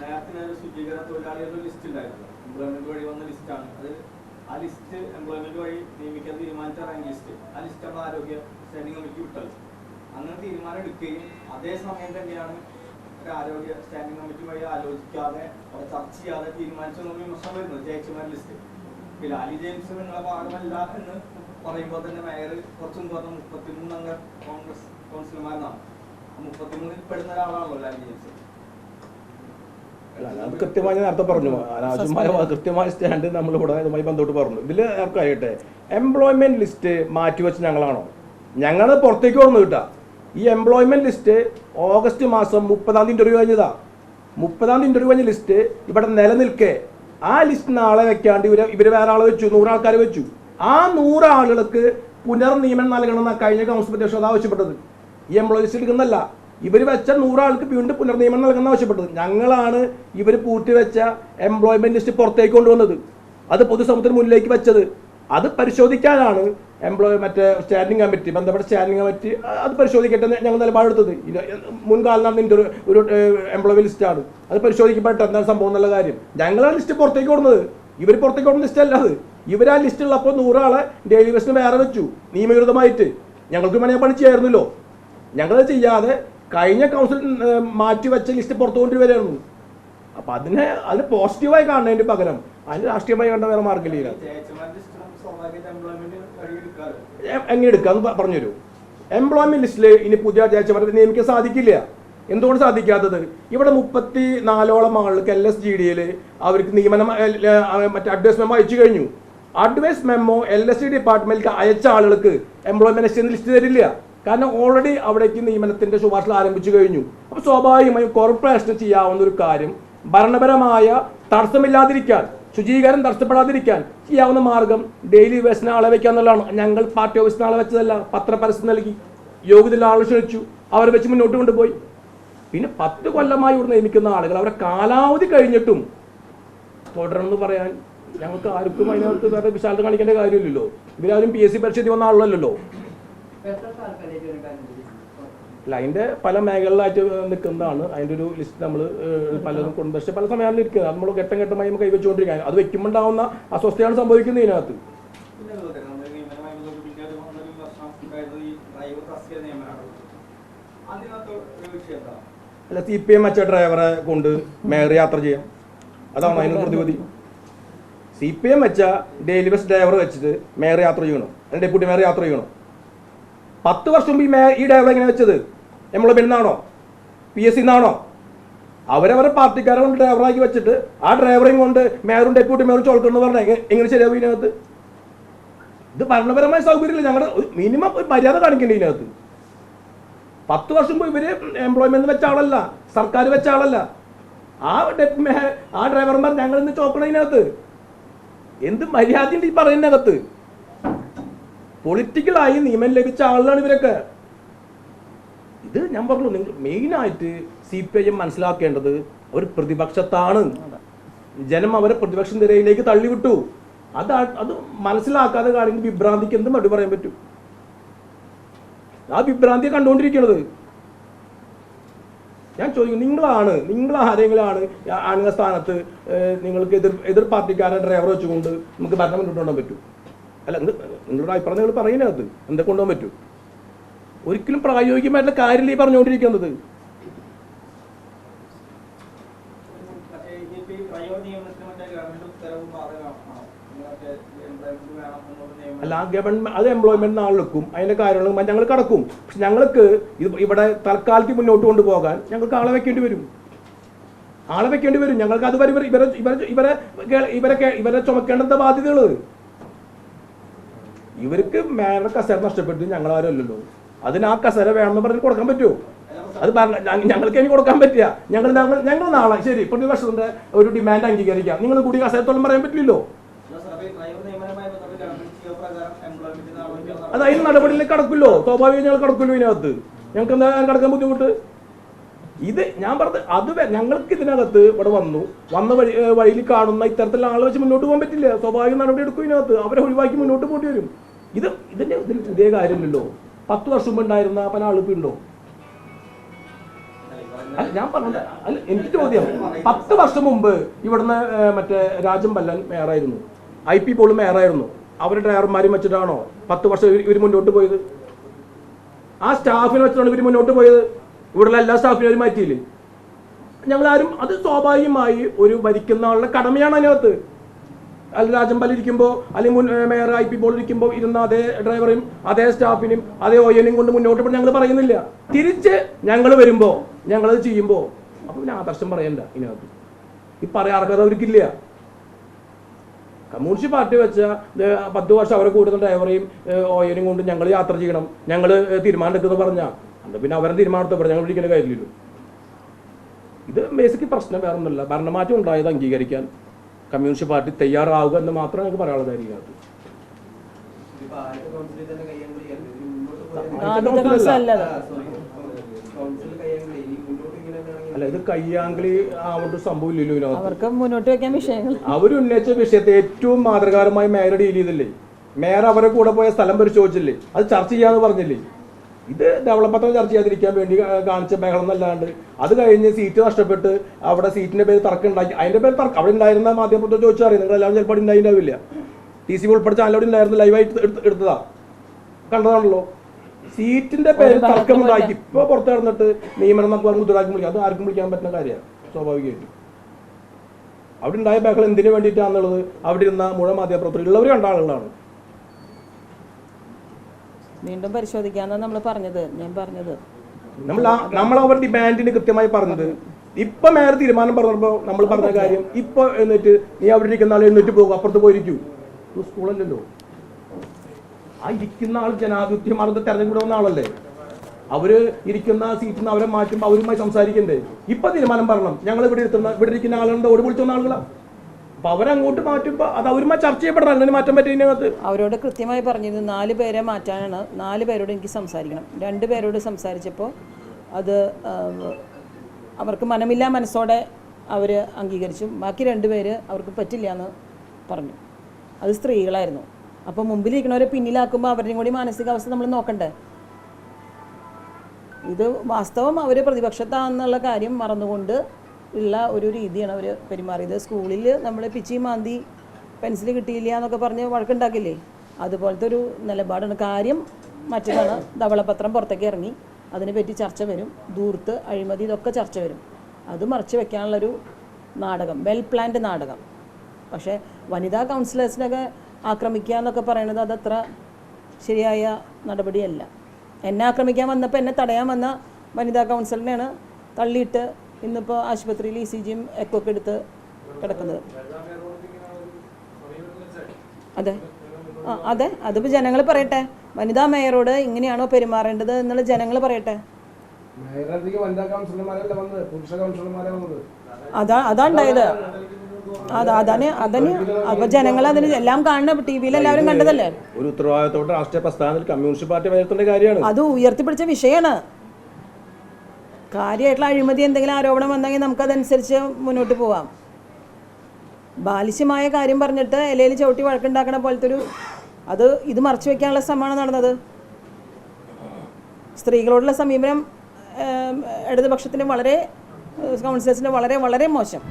നേരത്തെ ശുചീകരണ തൊഴിലാളികളുടെ ലിസ്റ്റ് ഉണ്ടായിരുന്നു. എംപ്ലോയ്മെന്റ് വഴി വന്ന ലിസ്റ്റാണ് അത്. ആ ലിസ്റ്റ് എംപ്ലോയ്മെന്റ് വഴി നിയമിക്കാൻ തീരുമാനിച്ച റാങ്ക് ലിസ്റ്റ്, ആ ലിസ്റ്റ് നമ്മൾ ആരോഗ്യ സ്റ്റാൻഡിംഗ് കമ്മിറ്റി വിട്ടത്. അങ്ങനെ തീരുമാനം എടുക്കുകയും അതേ സമയം തന്നെയാണ് ഒരു ആരോഗ്യ സ്റ്റാൻഡിംഗ് കമ്മിറ്റി വഴി ആലോചിക്കാതെ അവിടെ ചർച്ച ചെയ്യാതെ തീരുമാനിച്ചെന്ന് വിമർശനം വരുന്നത് ജയിച്ചമാരുടെ ലിസ്റ്റ്. ലാലി ജെയിംസ് നിങ്ങളെ ഭാഗമല്ല എന്ന് പറയുമ്പോൾ തന്നെ മേയർ കുറച്ചും പറഞ്ഞ 33 അംഗ കോൺഗ്രസ് കൗൺസിലർമാരെന്നാണ്. 33-ൽ പെടുന്ന ഒരാളാണല്ലോ ലാലി ജെയിംസ്. അത് കൃത്യമായി നേരത്തെ പറഞ്ഞു. അനാവശ്യമായ കൃത്യമായ സ്റ്റാൻഡ് നമ്മളിവിടെ ഇതുമായി ബന്ധപ്പെട്ട് പറഞ്ഞു. ഇതിൽ ആർക്കായിട്ട് എംപ്ലോയ്മെന്റ് ലിസ്റ്റ് മാറ്റിവെച്ച് ഞങ്ങളാണോ? ഞങ്ങൾ പുറത്തേക്ക് വന്നു കിട്ടാം. ഈ എംപ്ലോയ്മെന്റ് ലിസ്റ്റ് ഓഗസ്റ്റ് മാസം 30 ഇന്റർവ്യൂ കഴിഞ്ഞതാ. 30 ഇന്റർവ്യൂ കഴിഞ്ഞ ലിസ്റ്റ് ഇവിടെ നിലനിൽക്കെ ആ ലിസ്റ്റ് നാളെ വെക്കാണ്ട് ഇവർ വേറെ ആളെ വെച്ചു, 100 ആൾക്കാർ വെച്ചു. ആ 100 ആളുകൾക്ക് പുനർനിയമനം നൽകണമെന്നാണ് കഴിഞ്ഞ കൗൺസിൽ അധ്യക്ഷത ആവശ്യപ്പെട്ടത്. ഈ എംപ്ലോയി ലിസ്റ്റ് എടുക്കുന്നല്ല, ഇവർ വെച്ച 100 ആൾക്ക് വീണ്ടും പുനർനിയമനം നൽകണമെന്ന് ആവശ്യപ്പെട്ടത്. ഞങ്ങളാണ് ഇവർ പൂർത്തിവെച്ച എംപ്ലോയ്മെന്റ് ലിസ്റ്റ് പുറത്തേക്ക് കൊണ്ടുവന്നത്, അത് പൊതുസമൂഹത്തിന് മുന്നിലേക്ക് വെച്ചത്. അത് പരിശോധിക്കാനാണ് മറ്റേ സ്റ്റാൻഡിംഗ് കമ്മിറ്റി, ബന്ധപ്പെട്ട സ്റ്റാൻഡിംഗ് കമ്മിറ്റി അത് പരിശോധിക്കട്ടെ ഞങ്ങൾ നിലപാടെടുത്തത്. മുൻകാലം നടന്ന ഒരു എംപ്ലോയി ലിസ്റ്റാണ്, അത് പരിശോധിക്കപ്പെട്ടെ എന്താണ് സംഭവം എന്നുള്ള കാര്യം. ഞങ്ങൾ ആ ലിസ്റ്റ് പുറത്തേക്ക് കൊടുക്കുന്നത്, ഇവർ പുറത്തേക്ക് കൊടുക്കുന്ന ലിസ്റ്റ് അല്ല അത്. ഇവർ ആ ലിസ്റ്റുള്ളപ്പോൾ 100 ആളെ ഡെയിലി ബസിന് വേറെ വെച്ചു നിയമവിരുദ്ധമായിട്ട്. ഞങ്ങൾക്ക് വേണമെങ്കിൽ പണി ചെയ്യായിരുന്നല്ലോ. ഞങ്ങളത് ചെയ്യാതെ കഴിഞ്ഞ കൗൺസിൽ മാറ്റിവെച്ച ലിസ്റ്റ് പുറത്തു കൊണ്ടുവരായിരുന്നു. അപ്പം അതിന് പോസിറ്റീവായി കാണുന്നതിന് പകരം അതിന് രാഷ്ട്രീയമായി കണ്ട വേറെ മാർഗ്ഗമില്ല. എങ്ങനെ എടുക്കാന്ന് പറഞ്ഞുതരൂ. എംപ്ലോയ്മെന്റ് ലിസ്റ്റിൽ ഇനി പുതിയ ജയിച്ചവരെ നിയമിക്കാൻ സാധിക്കില്ല. എന്തുകൊണ്ട് സാധിക്കാത്തത്? ഇവിടെ 34ഓളം ആളുകൾക്ക് LSGDയിൽ അവർക്ക് നിയമനം മറ്റേ അഡ്വൈസ് മെമ്മോ അയച്ചു കഴിഞ്ഞു. അഡ്വൈസ് മെമ്മോ LSG ഡിപ്പാർട്ട്മെന്റിൽ അയച്ച ആളുകൾക്ക് എംപ്ലോയ്മെന്റ് ലിസ്റ്റ് തരില്ല. കാരണം ഓൾറെഡി അവിടേക്ക് നിയമനത്തിന്റെ ശുപാർശ ആരംഭിച്ചു കഴിഞ്ഞു. അപ്പോൾ സ്വാഭാവികമായും കോർപ്പറേഷന് ചെയ്യാവുന്ന ഒരു കാര്യം ഭരണപരമായ തടസ്സമില്ലാതിരിക്കാൻ, ശുചീകരണം തടസ്സപ്പെടാതിരിക്കാൻ ചെയ്യാവുന്ന മാർഗം ഡെയിലി വേസിന് ആളെ വയ്ക്കുക എന്നുള്ളതാണ്. ഞങ്ങൾ പാർട്ടി ഓഫീസിന് ആളെ വെച്ചതല്ല, പത്രപരസ്യം നൽകി യോഗ്യതയുള്ള ആളെ ക്ഷണിച്ചു, അവരെ വെച്ച് മുന്നോട്ട് കൊണ്ടുപോയി. പിന്നെ 10 കൊല്ലമായി ഇവിടെ നിയമിക്കുന്ന ആളുകൾ അവരെ കാലാവധി കഴിഞ്ഞിട്ടും തുടർന്ന് പറയാൻ ഞങ്ങൾക്ക് ആർക്കും അതിനകത്ത് വേറെ വിശാലത കാണിക്കേണ്ട കാര്യമില്ലല്ലോ. ഇവരാരും PSC പരീക്ഷ വന്ന ആളുകളല്ലോ. അല്ല, അതിൻ്റെ പല മേഖലകളിലായിട്ട് നിൽക്കുന്നതാണ്. അതിൻ്റെ ഒരു ലിസ്റ്റ് നമ്മൾ പലരും കൊണ്ട്, പക്ഷേ പല സമയങ്ങളിൽ ഇരിക്കുന്നത് നമ്മൾ ഘട്ടം ഘട്ടമായി നമ്മൾ കൈവച്ചുകൊണ്ടിരിക്കാൻ അത് വെക്കുമ്പോൾ ഉണ്ടാവുന്ന അസ്വസ്ഥയാണ് സംഭവിക്കുന്നത് ഇതിനകത്ത്. അല്ല, CPM വെച്ച ഡ്രൈവറെ കൊണ്ട് മേയർ യാത്ര ചെയ്യാം, അതാണ് അതിന് പ്രതിവിധി. CPM വെച്ച ഡെയിലി ബസ് ഡ്രൈവർ വെച്ചിട്ട് മേയർ യാത്ര ചെയ്യണം, അല്ലെങ്കിൽ ഡെപ്യൂട്ടി മേയർ യാത്ര ചെയ്യണം. 10 വർഷം മുമ്പ് ഈ ഡ്രൈവർ എങ്ങനെ വെച്ചത്? എംപ്ലോയ്മെന്റ് നിന്നാണോ, PSC നിന്നാണോ? അവരവരെ പാർട്ടിക്കാരെ കൊണ്ട് ഡ്രൈവറാക്കി വെച്ചിട്ട് ആ ഡ്രൈവറെയും കൊണ്ട് മേയറും ഡെപ്യൂട്ടി മേയറും ചോദിക്കണമെന്ന് പറഞ്ഞാൽ എങ്ങനെ ശരിയാവും? ഇതിനകത്ത് ഇത് ഭരണപരമായ സൗകര്യമില്ല. ഞങ്ങളുടെ മിനിമം ഒരു മര്യാദ കാണിക്കേണ്ട ഇതിനകത്ത്. 10 വർഷം മുമ്പ് ഇവര് എംപ്ലോയ്മെന്റ് വെച്ച ആളല്ല, സർക്കാർ വെച്ച ആളല്ല. ആ ഡ്രൈവർമാർ ഞങ്ങൾ ഇന്ന് ചോക്കണം ഇതിനകത്ത്. എന്ത് മര്യാദയുണ്ട് ഈ പറയുന്നതിനകത്ത്? പൊളിറ്റിക്കലായി നിയമം ലഭിച്ച ആളുകളാണ് ഇവരൊക്കെ. ഇത് ഞാൻ പറഞ്ഞു, നിങ്ങൾ മെയിനായിട്ട് CPIM മനസ്സിലാക്കേണ്ടത് അവർ പ്രതിപക്ഷത്താണ്. ജനം അവരെ പ്രതിപക്ഷ നിരയിലേക്ക് തള്ളിവിട്ടു. അത് മനസ്സിലാക്കാതെ കാണിക്കുന്ന വിഭ്രാന്തിക്ക് എന്ത് മറുപടി പറയാൻ പറ്റും? ആ വിഭ്രാന്തിയെ കണ്ടുകൊണ്ടിരിക്കുന്നത്. ഞാൻ ചോദിക്കും, നിങ്ങൾ ആരെങ്കിലാണ് ആണുങ്ങ സ്ഥാനത്ത് നിങ്ങൾക്ക് എതിർ പാർട്ടിക്കാരെ ഡ്രൈവർ വെച്ചുകൊണ്ട് നമുക്ക് ഭരണം മുന്നോട്ട് കൊണ്ടുപോകാൻ പറ്റും? അല്ല, നിങ്ങളുടെ അഭിപ്രായം നിങ്ങൾ പറയുന്നത് എന്തൊക്കെ കൊണ്ടുപോകാൻ പറ്റും? ഒരിക്കലും പ്രായോഗികമായിട്ടുള്ള കാര്യമില്ല ഈ പറഞ്ഞുകൊണ്ടിരിക്കുന്നത്. അല്ല, ഗവൺമെന്റ് അത് എംപ്ലോയ്മെന്റ് നാളെക്കും അതിന്റെ കാര്യങ്ങളും ഞങ്ങൾ കടക്കും. പക്ഷെ ഞങ്ങൾക്ക് ഇവിടെ തൽക്കാലത്തിൽ മുന്നോട്ട് കൊണ്ടുപോകാൻ ഞങ്ങൾക്ക് ആളെ വെക്കേണ്ടി വരും. ഞങ്ങൾക്ക് അത് ഇവരെ ചുമക്കേണ്ട ബാധ്യതകൾ. ഇവർക്ക് മേയറുടെ കസേര നഷ്ടപ്പെട്ടു, ഞങ്ങളാരും അല്ലല്ലോ. അതിന് ആ കസേര വേണമെന്ന് പറഞ്ഞ് കൊടുക്കാൻ പറ്റുമോ? അത് ഞങ്ങൾക്ക് എനിക്ക് കൊടുക്കാൻ പറ്റില്ല. ഞങ്ങൾ നാളെ ശരി പ്രതിപക്ഷത്തിന്റെ ഒരു ഡിമാൻഡ് അംഗീകരിക്കാം, നിങ്ങൾ കൂടി കസേരത്തോളം പറയാൻ പറ്റില്ലല്ലോ. അത് അതിന് നടപടിയിലേക്ക് കടക്കുമല്ലോ, സ്വാഭാവികം ഞങ്ങൾ കടക്കുമല്ലോ. ഇതിനകത്ത് ഞങ്ങൾക്ക് എന്താ കടക്കാൻ ബുദ്ധിമുട്ട്? ഇത് ഞാൻ പറഞ്ഞത് അത് ഞങ്ങൾക്ക് ഇതിനകത്ത് ഇവിടെ വന്ന വഴിയിൽ കാണുന്ന ഇത്തരത്തിലുള്ള ആളെ വെച്ച് മുന്നോട്ട് പോകാൻ പറ്റില്ല. സ്വാഭാവിക നടപടി എടുക്കും. ഇതിനകത്ത് അവരെ ഒഴിവാക്കി മുന്നോട്ട് പോകേണ്ടി വരും. ഇതിന്റെ പുതിയ കാര്യമില്ലല്ലോ. 10 വർഷം മുമ്പ് ഉണ്ടായിരുന്ന പല ആളുകൾ ഉണ്ടോ? ഞാൻ പറഞ്ഞത് അല്ല, എനിക്ക് ചോദ്യം 10 വർഷം മുമ്പ് ഇവിടുന്ന് മറ്റേ രാജൻ പല്ലൻ മേയറായിരുന്നു, IP പോളും മേയറായിരുന്നു. അവരുടെ ഡ്രൈവർമാരും വെച്ചിട്ടാണോ 10 വർഷം ഇവർ മുന്നോട്ട് പോയത്? ആ സ്റ്റാഫിനെ വെച്ചിട്ടാണ് ഇവർ മുന്നോട്ട് പോയത്. ഇവിടെയുള്ള എല്ലാ സ്റ്റാഫിനും അവർ മാറ്റിയില്ലേ? ഞങ്ങളാരും അത് സ്വാഭാവികമായി ഒരു ഭരിക്കുന്ന ആളുടെ കടമയാണ് അതിനകത്ത്. അല്ല രാജമ്പൽ ഇരിക്കുമ്പോൾ അല്ലെങ്കിൽ മുൻ മേയർ IP പോൾ ഇരിക്കുമ്പോൾ ഇരുന്ന അതേ ഡ്രൈവറെയും അതേ സ്റ്റാഫിനും അതേ ഓയലും കൊണ്ട് മുന്നോട്ട് പോയി ഞങ്ങൾ പറയുന്നില്ല. തിരിച്ച് ഞങ്ങൾ വരുമ്പോൾ ഞങ്ങളത് ചെയ്യുമ്പോൾ അപ്പോൾ പിന്നെ ആദർശം പറയണ്ട. ഇതിനകത്ത് ഈ പറയാർക്കത് അവർക്കില്ല. കമ്മ്യൂണിസ്റ്റ് പാർട്ടി വെച്ച 10 വർഷം അവരെ കൂടുന്ന ഡ്രൈവറെയും ഓയലും കൊണ്ട് ഞങ്ങൾ യാത്ര ചെയ്യണം, ഞങ്ങൾ തീരുമാനം എടുക്കുന്നത് പറഞ്ഞാൽ അത് പിന്നെ അവരെ തീരുമാനത്തെ ഞങ്ങൾ ഇരിക്കുന്ന കാര്യമില്ലല്ലോ. ഇത് ബേസിക് പ്രശ്നം വേറെ ഒന്നുമില്ല. ഭരണമാറ്റം ഉണ്ടായത് അംഗീകരിക്കാൻ കമ്മ്യൂണിസ്റ്റ് പാർട്ടി തയ്യാറാവുക എന്ന് മാത്രമേ ഞങ്ങൾക്ക് പറയാനുള്ള കാര്യം. അല്ല, ഇത് കയ്യാങ്കളി ആവേണ്ട സംഭവമില്ലല്ലോ. അവർ ഉന്നയിച്ച വിഷയത്തെ ഏറ്റവും മാതൃകാപരമായി മേയർ ഡീൽ ചെയ്തില്ലേ? മേയർ അവരെ കൂടെ പോയ സ്ഥലം പരിശോധിച്ചില്ലേ? അത് ചർച്ച ചെയ്യാന്ന് പറഞ്ഞില്ലേ? ഇത് ഡെവലപ്മെന്റ് ചർച്ച ചെയ്യാതിരിക്കാൻ വേണ്ടി കാണിച്ച ബഹളം എന്നല്ലാണ്ട് അത് കഴിഞ്ഞ് സീറ്റ് നഷ്ടപ്പെട്ട് അവിടെ സീറ്റിന്റെ പേര് തർക്കം ഉണ്ടാക്കി. അതിന്റെ പേര് തർക്കം അവിടെ ഉണ്ടായിരുന്ന മാധ്യമപ്രവർത്തകർ ചോദിച്ചാൽ അറിയാം. നിങ്ങളെല്ലാം ചിലപ്പോൾ ഉണ്ടായിണ്ടാവില്ല. TC ഉൾപ്പെടെ ചാനലോട് ഉണ്ടായിരുന്നു, ലൈവായിട്ട് എടുത്തതാ, കണ്ടതാണല്ലോ. സീറ്റിന്റെ പേര് തർക്കം ഉണ്ടാക്കി ഇപ്പൊ പുറത്ത് കിടന്നിട്ട് നിയമനം എന്നൊക്കെ പറഞ്ഞ് മുദ്രാക്കി വിളിക്കാം. അത് ആർക്കും വിളിക്കാൻ പറ്റുന്ന കാര്യമാണ് സ്വാഭാവികമായിട്ടും. അവിടെ ഉണ്ടായ ബഹളം എന്തിനു വേണ്ടിയിട്ടാണെന്നുള്ളത് അവിടെ ഇരുന്ന മുഴുവൻ മാധ്യമപ്രവർത്തകർ ഉള്ളവർ കണ്ട ആളുകളാണ്. വീണ്ടും പരിശോധിക്കാന്നാണ് നമ്മൾ പറഞ്ഞത്. ഞാൻ പറഞ്ഞത് നമ്മൾ അവർ ഡിമാൻഡിന് കൃത്യമായി പറഞ്ഞത്. ഇപ്പൊ മേയർ തീരുമാനം പറഞ്ഞപ്പോ നമ്മൾ പറഞ്ഞ കാര്യം ഇപ്പൊ എന്നിട്ട് നീ അവിടെ ഇരിക്കുന്ന ആൾ എന്നിട്ട് പോകും, അപ്പുറത്ത് പോയിരിക്കൂ. സ്കൂളല്ലല്ലോ. ആ ഇരിക്കുന്ന ആൾ ജനാധിപത്യ മാർഗത്തിൽ തെരഞ്ഞെടുക്കുന്ന ആളല്ലേ. അവര് ഇരിക്കുന്ന സീറ്റിൽ നിന്ന് അവരെ മാറ്റുമ്പോൾ അവരുമായി സംസാരിക്കണ്ടേ? ഇപ്പൊ തീരുമാനം പറയണം. ഞങ്ങൾ ഇവിടെ ഇരിക്കുന്ന ആളുണ്ട്, ഓടി വിളിച്ചുന്ന ആളുകളാ. അപ്പൊ അവരങ്ങോട്ട് മാറ്റുമ്പോ അത് അവരുമായി ചർച്ച ചെയ്യപ്പെടണം. അതിന് മാറ്റം പറ്റിയതിനകത്ത് അവരോട് കൃത്യമായി പറഞ്ഞത് 4 പേരെ മാറ്റാനാണ്. 4 പേരോട് എനിക്ക് സംസാരിക്കണം. 2 പേരോട് സംസാരിച്ചപ്പോൾ അത് അവർക്ക് മനമില്ല മനസ്സോടെ അവർ അംഗീകരിച്ചു. ബാക്കി 2 പേര് അവർക്ക് പറ്റില്ല എന്ന് പറഞ്ഞു. അത് സ്ത്രീകളായിരുന്നു. അപ്പോൾ മുമ്പിലിരിക്കണവരെ പിന്നിലാക്കുമ്പോൾ അവരുടെയും കൂടി മാനസികാവസ്ഥ നമ്മൾ നോക്കണ്ടേ? ഇത് വാസ്തവം അവർ പ്രതിപക്ഷത്താണെന്നുള്ള കാര്യം മറന്നുകൊണ്ട് ഉള്ള ഒരു രീതിയാണ് അവർ പെരുമാറിയത്. സ്കൂളിൽ നമ്മൾ പിച്ചി മാന്തി പെൻസിൽ കിട്ടിയില്ല എന്നൊക്കെ പറഞ്ഞ് വഴക്കുണ്ടാക്കില്ലേ, അതുപോലത്തെ ഒരു നിലപാടാണ്. കാര്യം മറ്റൊരാണ്. ധവളപത്രം പുറത്തേക്ക് ഇറങ്ങി, അതിനെപ്പറ്റി ചർച്ച വരും. ധൂർത്ത്, അഴിമതി, ഇതൊക്കെ ചർച്ച വരും. അത് മറച്ചു വെക്കാനുള്ളൊരു നാടകം, വെൽ പ്ലാൻഡ് നാടകം. പക്ഷേ വനിതാ കൗൺസിലേഴ്സിനൊക്കെ ആക്രമിക്കുക എന്നൊക്കെ പറയുന്നത് അതത്ര ശരിയായ നടപടിയല്ല. എന്നെ ആക്രമിക്കാൻ വന്നപ്പോൾ എന്നെ തടയാൻ വന്ന വനിതാ കൗൺസിലറിനെയാണ് തള്ളിയിട്ട് ഇന്നിപ്പോൾ ആശുപത്രിയിൽ ECGയും എക്കോ ഒക്കെ എടുത്ത് കിടക്കുന്നത്. അതെ അതെ അതിപ്പോൾ ജനങ്ങൾ പറയട്ടെ. വനിതാ മേയറോട് ഇങ്ങനെയാണോ പെരുമാറേണ്ടത് എന്നുള്ള ജനങ്ങൾ പറയട്ടെ. അതാണ്ടായത്. അതന്നെ അപ്പൊ ജനങ്ങൾ അതിന് എല്ലാം കാണുന്ന TV എല്ലാവരും കണ്ടതല്ലേ. ഒരു ഉത്തരവാദിത്തത്തോടെ രാഷ്ട്രീയ പ്രസ്ഥാനത്തിൽ കമ്മ്യൂണിസ്റ്റ് പാർട്ടി ഉയർത്തേണ്ട കാര്യമാണ്. അത് ഉയർത്തിപ്പിടിച്ച വിഷയമാണ്. കാര്യമായിട്ടുള്ള അഴിമതി എന്തെങ്കിലും ആരോപണം വന്നെങ്കിൽ നമുക്കതനുസരിച്ച് മുന്നോട്ട് പോവാം. ബാലിശ്യമായ കാര്യം പറഞ്ഞിട്ട് ഇലയിൽ ചവിട്ടി വഴക്കുണ്ടാക്കണ പോലത്തെ ഒരു ഇത് മറച്ചു വെക്കാനുള്ള ശ്രമമാണ് നടന്നത്. സ്ത്രീകളോടുള്ള സമീപനം ഇടതുപക്ഷത്തിന് വളരെ കൗൺസിലേഴ്സിന് വളരെ വളരെ മോശം.